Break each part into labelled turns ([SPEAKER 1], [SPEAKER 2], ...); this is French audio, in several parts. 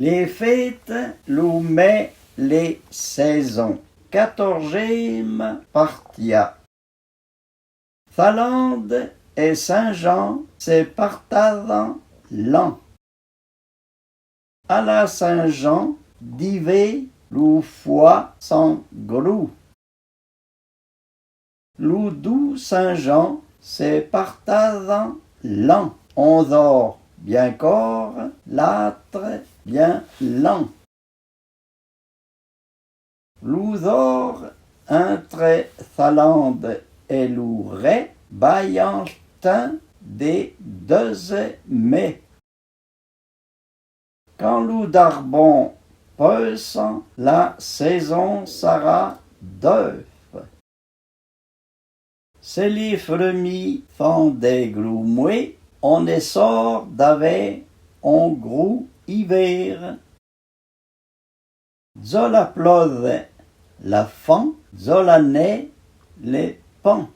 [SPEAKER 1] Les fêtes, l'ou met les saisons. 14e partia. Thalande et Saint-Jean se partagent l'an. À la Saint-Jean, divé, l'ou foi sans grou. L'ou doux Saint-Jean se partagent l'an. On dort bien corps, l'âtre bien lent. L'ou dort entre Thalande et l'ouret, baillantin des 2 mai. Quand l'ou d'arbon peusse, la saison sera d'œuf. C'est les fremis font des gloumoués, on est sort d'avec on grou hiver. Zola plode la fan, zola naît les pans.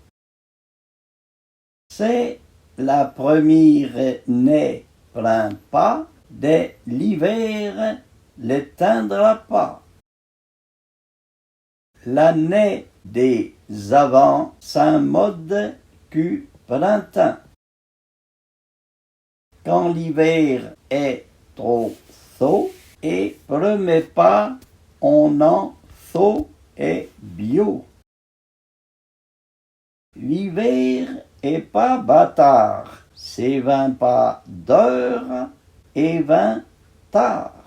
[SPEAKER 1] C'est la première n'est plaint pas, dès l'hiver l'éteindra pas. L'année des avants Saint-Mode qu'u printemps. Quand l'hiver est trop tôt et promet pas, on en tôt et bio. L'hiver est pas bâtard, c'est 20 pas d'heure et 20 tard.